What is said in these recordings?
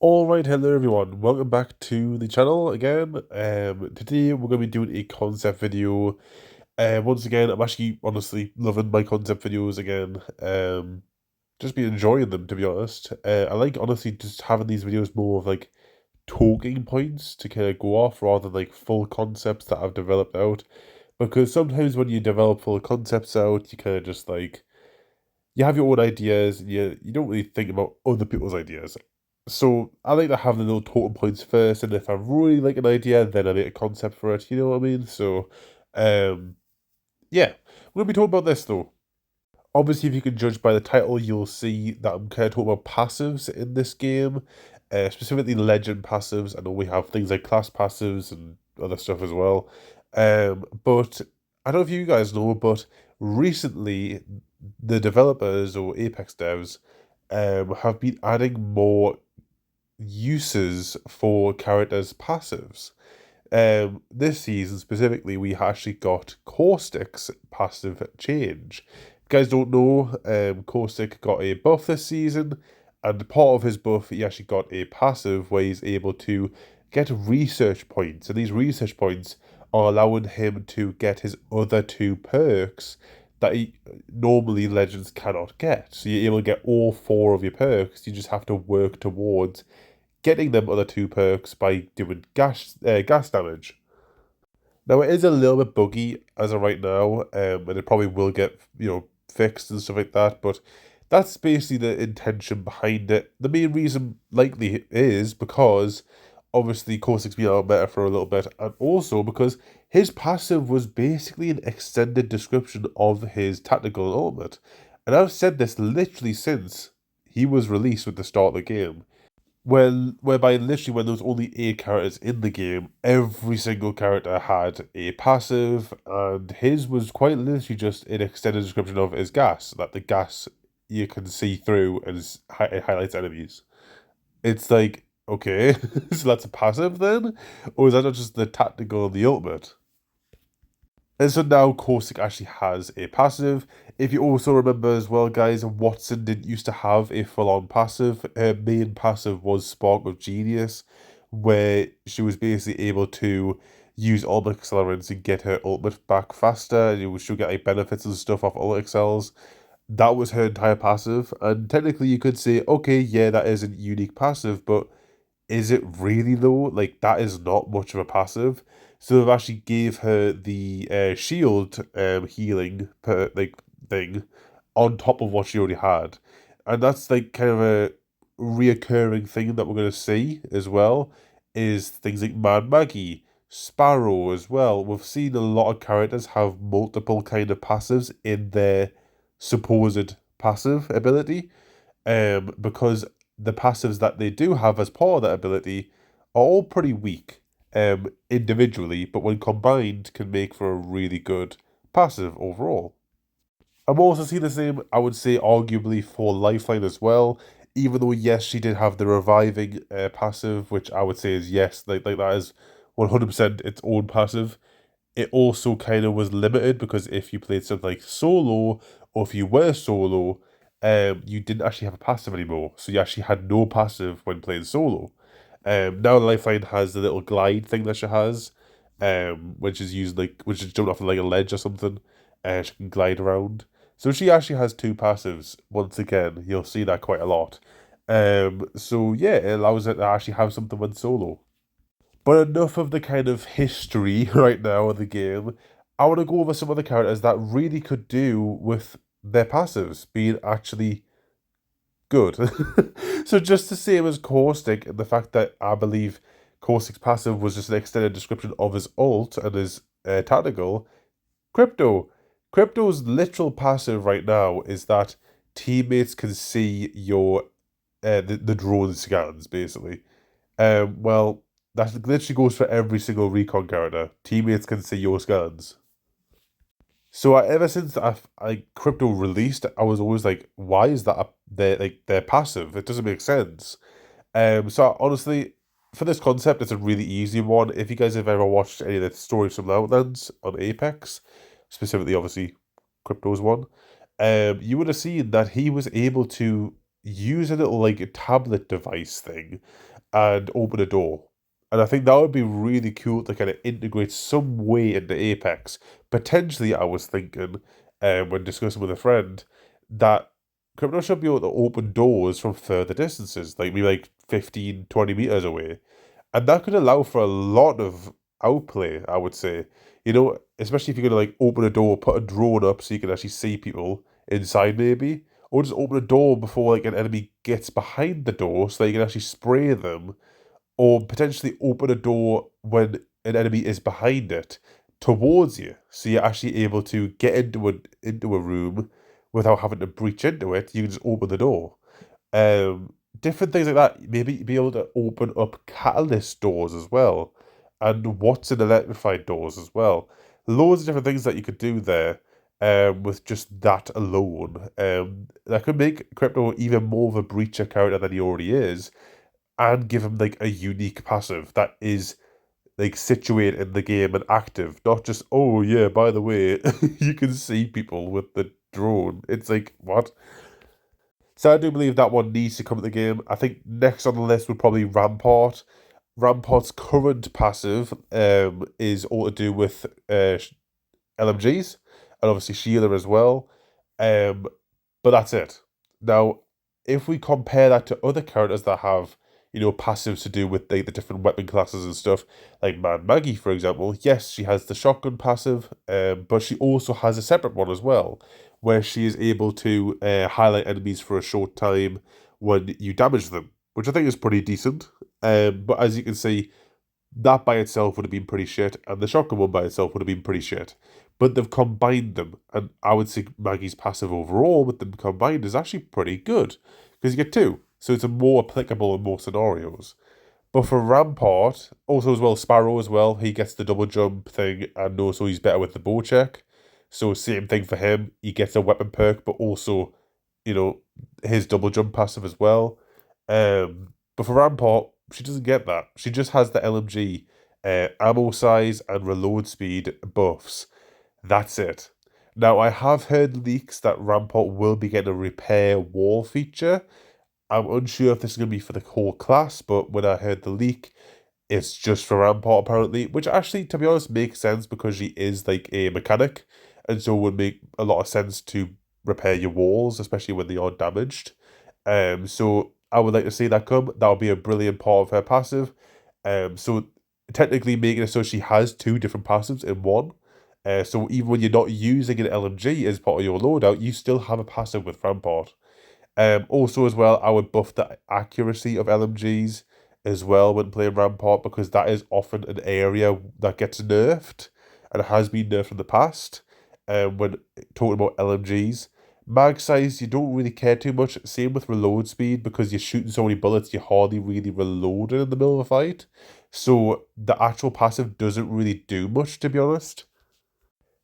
Alright, hello everyone, welcome back to the channel again. Today we're going to be doing a concept video. Once again, I'm actually honestly loving my concept videos again. Just been enjoying them, to be honest. I like honestly just having these videos more of like talking points to kind of go off rather than like full concepts that I've developed out. Because sometimes when you develop full concepts out, you kind of just like you have your own ideas and you don't really think about other people's ideas. So I like to have the little totem points first, and if I really like an idea, then I make a concept for it. You know what I mean? So, um, yeah, we're gonna be talking about this though. Obviously, if you can judge by the title, you'll see that I'm kind of talking about passives in this game, specifically legend passives. I know we have things like class passives and other stuff as well. But I don't know if you guys know, but recently the developers or Apex devs have been adding more uses for characters' passives. This season specifically, we actually got 𝗏𝗏𝗁𝗏's passive change. If you guys don't know, 𝗏𝗏𝗁𝗏 got a buff this season, and part of his buff, he actually got a passive where he's able to get research points, and these research points are allowing him to get his other two perks that normally legends cannot get. So you're able to get all four of your perks. You just have to work towards getting them other two perks by doing gas damage. Now it is a little bit buggy as of right now, and it probably will get fixed and stuff like that. But that's basically the intention behind it. The main reason likely is because obviously 𝗏𝗏𝗁𝗏's been out of meta for a little bit, and also because his passive was basically an extended description of his tactical ultimate. And I've said this literally since he was released with the start of the game. Whereby literally when there was only 8 characters in the game, every single character had a passive, and his was quite literally just an extended description of his gas, that the gas you can see through and it highlights enemies. It's like, okay, so that's a passive then? Or is that not just the tactical and the ultimate? And so now 𝗏𝗏𝗁𝗏 actually has a passive. If you also remember as well, guys, Watson didn't used to have a full-on passive. Her main passive was Spark of Genius, where she was basically able to use ultimate accelerants and get her ultimate back faster. And she'll get like benefits and stuff off ultimate excels. That was her entire passive. And technically you could say, okay, yeah, that is a unique passive, but is it really though? Like that is not much of a passive. So they've actually gave her the shield healing thing on top of what she already had, and that's like kind of a reoccurring thing that we're gonna see as well. Is things like Mad Maggie, Sparrow as well. We've seen a lot of characters have multiple kind of passives in their supposed passive ability, because the passives that they do have as part of that ability are all pretty weak individually, but when combined can make for a really good passive overall. I'm also seeing the same, I would say, arguably for Lifeline as well. Even though, yes, she did have the reviving passive, which I would say is yes, like that is 100% its own passive. It also kind of was limited because if you played something like solo, or if you were solo, you didn't actually have a passive anymore. So you actually had no passive when playing solo. Now Lifeline has the little glide thing that she has, which is used which is jumping off like a ledge or something, and she can glide around. So she actually has two passives. Once again, you'll see that quite a lot. So yeah, it allows it to actually have something when solo. But enough of the kind of history right now of the game. I want to go over some other characters that really could do with their passives being actually good. So just the same as 𝗏𝗏𝗁𝗏, and the fact that I believe 𝗏𝗏𝗁𝗏's passive was just an extended description of his ult and his tactical, Crypto. Crypto's literal passive right now is that teammates can see your the drone scans, basically. Well, that literally goes for every single recon character. Teammates can see your scans. So ever since crypto released, I was always like, why is that their passive? It doesn't make sense. So honestly, for this concept, it's a really easy one. If you guys have ever watched any of the stories from Outlands on Apex, specifically obviously Crypto's one, you would have seen that he was able to use a little like tablet device thing and open a door. And I think that would be really cool to kind of integrate some way into Apex. Potentially, I was thinking, when discussing with a friend, that Crypto should be able to open doors from further distances, like maybe like 15, 20 meters away. And that could allow for a lot of outplay, I would say. You know, especially if you're gonna like open a door, put a drone up so you can actually see people inside maybe. Or just open a door before like an enemy gets behind the door so that you can actually spray them, or potentially open a door when an enemy is behind it towards you, so you're actually able to get into a room without having to breach into it. You can just open the door. Different things like that. Maybe be able to open up catalyst doors as well, and what's in electrified doors as well. Loads of different things that you could do there. With just that alone, that could make Crypto even more of a breacher character than he already is, and give him like a unique passive that is like situated in the game and active, not just, oh yeah, by the way, you can see people with the drone. It's like, what? So I do believe that one needs to come to the game. I think next on the list would probably Rampart. Rampart's current passive is all to do with LMGs, and obviously Sheila as well. Um, but that's it. Now, if we compare that to other characters that have, passives to do with the different weapon classes and stuff, like Mad Maggie, for example, yes, she has the shotgun passive, but she also has a separate one as well, where she is able to highlight enemies for a short time when you damage them, which I think is pretty decent. But as you can see, that by itself would have been pretty shit, and the shotgun one by itself would have been pretty shit. But they've combined them, and I would say Maggie's passive overall with them combined is actually pretty good, because you get two, so it's a more applicable in more scenarios. But for Rampart, also as well, Sparrow as well, he gets the double jump thing, and also he's better with the bow check. So same thing for him, he gets a weapon perk, but also, you know, his double jump passive as well. But for Rampart, she doesn't get that. She just has the LMG, ammo size and reload speed buffs. That's it. Now, I have heard leaks that Rampart will be getting a repair wall feature. I'm unsure if this is going to be for the whole class, but when I heard the leak, it's just for Rampart apparently, which actually, to be honest, makes sense because she is like a mechanic, and so it would make a lot of sense to repair your walls, especially when they are damaged. So I would like to see that come. That would be a brilliant part of her passive. So technically making it so she has two different passives in one. So even when you're not using an LMG as part of your loadout, you still have a passive with Rampart. Also as well, I would buff the accuracy of LMGs as well when playing Rampart, because that is often an area that gets nerfed and has been nerfed in the past. When talking about LMGs, mag size you don't really care too much. Same with reload speed, because you're shooting so many bullets, you're hardly really reloading in the middle of a fight. So the actual passive doesn't really do much, to be honest.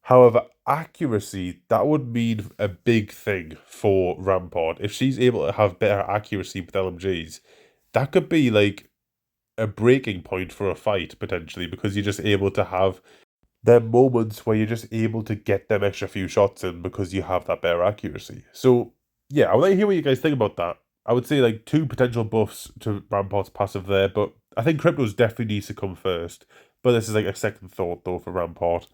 However, accuracy, that would mean a big thing for Rampart. If she's able to have better accuracy with LMGs, that could be like a breaking point for a fight, potentially, because you're just able to have them moments where you're just able to get them extra few shots in because you have that better accuracy. So, yeah, I would like to hear what you guys think about that. I would say like two potential buffs to Rampart's passive there, but I think Crypto's definitely needs to come first. But this is like a second thought though for Rampart.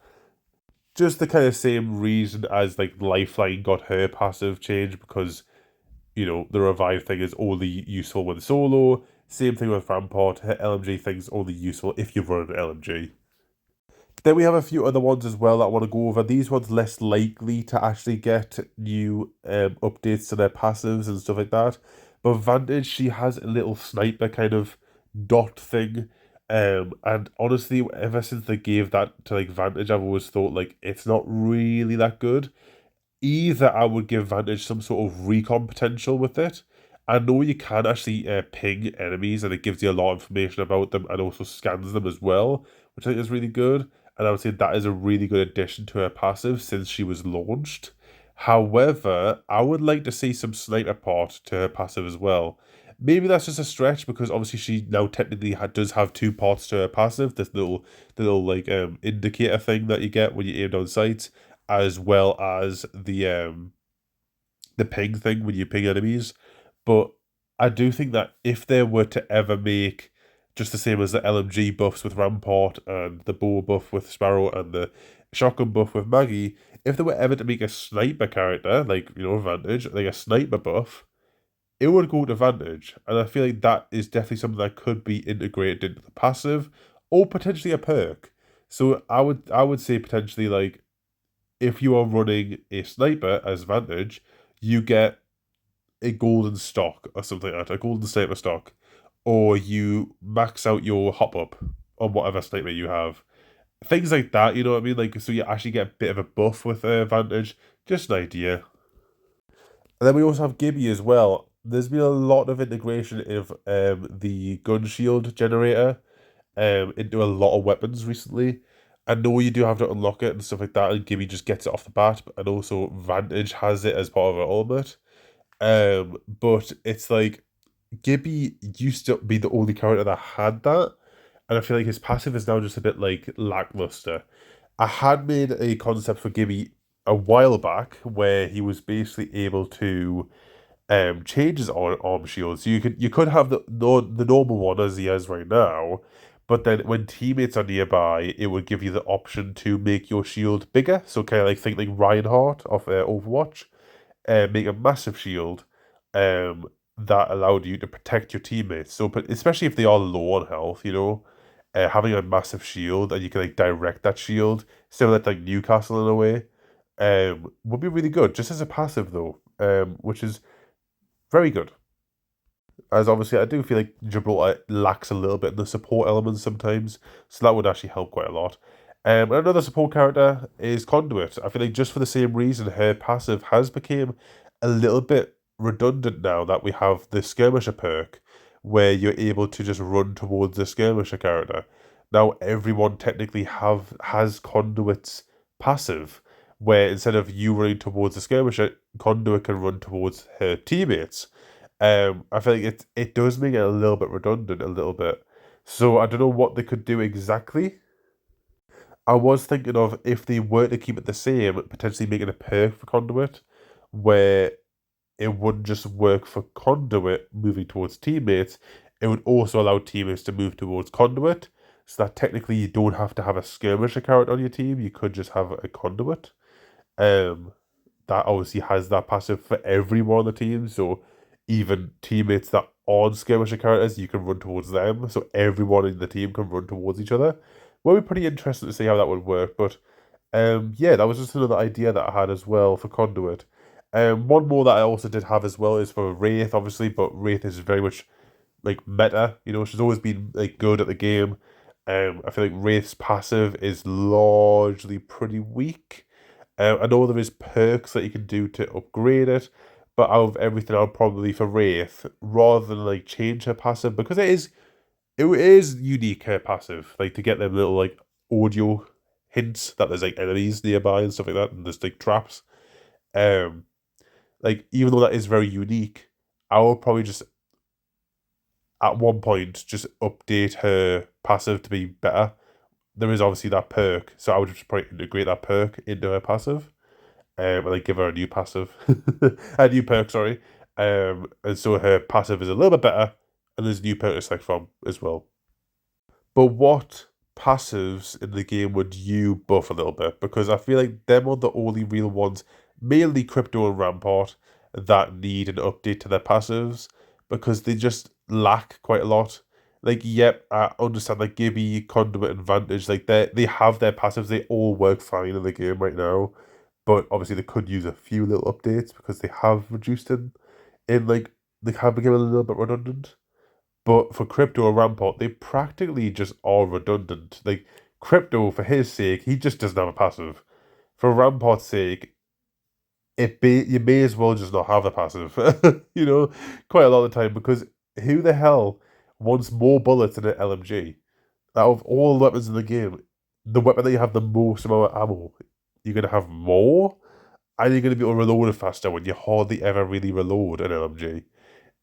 Just the kind of same reason as like Lifeline got her passive change, because the revive thing is only useful when solo. Same thing with Rampart, her LMG thing's only useful if you run an LMG. Then we have a few other ones as well that I want to go over. These ones less likely to actually get new updates to their passives and stuff like that. But Vantage, she has a little sniper kind of dot thing. And honestly, ever since they gave that to like Vantage, I've always thought like it's not really that good. Either I would give Vantage some sort of recon potential with it. I know you can actually ping enemies, and it gives you a lot of information about them and also scans them as well, which I think is really good. And I would say that is a really good addition to her passive since she was launched. However, I would like to see some sniper part to her passive as well. Maybe that's just a stretch, because obviously she now technically does have two parts to her passive. This little like indicator thing that you get when you aim down sights, as well as the ping thing when you ping enemies. But I do think that if they were to ever make just the same as the LMG buffs with Rampart and the bow buff with Sparrow and the shotgun buff with Maggie, if they were ever to make a sniper character, like, Vantage, like a sniper buff, it would go to Vantage. And I feel like that is definitely something that could be integrated into the passive or potentially a perk. So I would say potentially like if you are running a sniper as Vantage, you get a golden stock or something like that, a golden sniper stock, or you max out your hop up on whatever sniper you have. Things like that, you know what I mean? Like, so you actually get a bit of a buff with Vantage. Just an idea. And then we also have Gibby as well. There's been a lot of integration of the gun shield generator into a lot of weapons recently. I know you do have to unlock it and stuff like that, and Gibby just gets it off the bat, and also Vantage has it as part of her ultimate. But it's like Gibby used to be the only character that had that, and I feel like his passive is now just a bit like lackluster. I had made a concept for Gibby a while back where he was basically able to change his arm shield. So you could have the normal one as he has right now, but then when teammates are nearby, it would give you the option to make your shield bigger. So kind of like think like Reinhardt of Overwatch, make a massive shield, that allowed you to protect your teammates. So, but especially if they are low on health, having a massive shield and you can like direct that shield, similar to like Newcastle in a way, would be really good. Just as a passive though, which is very good. As obviously, I do feel like Gibraltar lacks a little bit in the support elements sometimes, so that would actually help quite a lot. And another support character is Conduit. I feel like just for the same reason, her passive has become a little bit redundant now that we have the Skirmisher perk, where you're able to just run towards the Skirmisher character. Now everyone technically has Conduit's passive, where instead of you running towards the Skirmisher, Conduit can run towards her teammates. I feel like it does make it a little bit redundant, a little bit. So I don't know what they could do exactly. I was thinking of if they were to keep it the same, potentially making a perk for Conduit, where it wouldn't just work for Conduit moving towards teammates, it would also allow teammates to move towards Conduit, so that technically you don't have to have a skirmisher character on your team, you could just have a Conduit. Um, that obviously has that passive for everyone on the team, so even teammates that aren't skirmisher characters, you can run towards them, so everyone in the team can run towards each other. Will be pretty interesting to see how that would work, but yeah, that was just another idea that I had as well for Conduit. One more that I also did have as well is for Wraith, obviously, but Wraith is very much like meta. She's always been like good at the game. I feel like Wraith's passive is largely pretty weak. I know there is perks that you can do to upgrade it, but out of everything, I'll probably for Wraith rather than like change her passive because it is unique her passive, like to get them little like audio hints that there's like enemies nearby and stuff like that, and there's like traps. Um, like even though that is very unique, I will probably just at one point just update her passive to be better. There is obviously that perk, so I would just probably integrate that perk into her passive, and like give her a new passive, a new perk, sorry. And so her passive is a little bit better, and there's a new perk to select from as well. But what passives in the game would you buff a little bit? Because I feel like them are the only real ones, mainly Crypto and Rampart, that need an update to their passives because they just lack quite a lot. Like, yep, I understand like Gibby, Conduit, and Vantage, like they have their passives, they all work fine in the game right now. But obviously they could use a few little updates because they have reduced in like they have become a little bit redundant. But for Crypto or Rampart, they practically just are redundant. Like, Crypto, for his sake, he just doesn't have a passive. For Rampart's sake, you may as well just not have a passive, quite a lot of the time, because who the hell wants more bullets than an LMG? Out of all the weapons in the game, the weapon that you have the most amount of ammo, you're going to have more? And you're going to be able to reload it faster when you hardly ever really reload an LMG.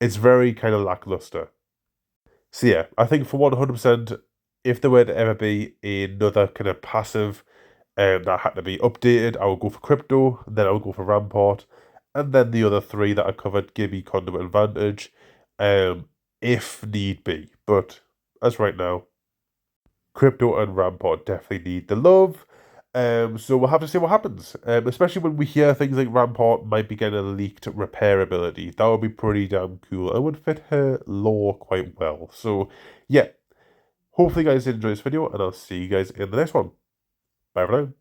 It's very kind of lackluster. So yeah, I think for 100%, if there were to ever be another kind of passive that had to be updated, I would go for Crypto, then I would go for Rampart, And then the other three that I covered, Gibby, Conduit, and Vantage, if need be. But as right now, Crypto and Rampart definitely need the love. So we'll have to see what happens. Especially when we hear things like Rampart might be getting a leaked repair ability. That would be pretty damn cool. It would fit her lore quite well. So yeah, hopefully you guys enjoy this video, and I'll see you guys in the next one. Bye for now.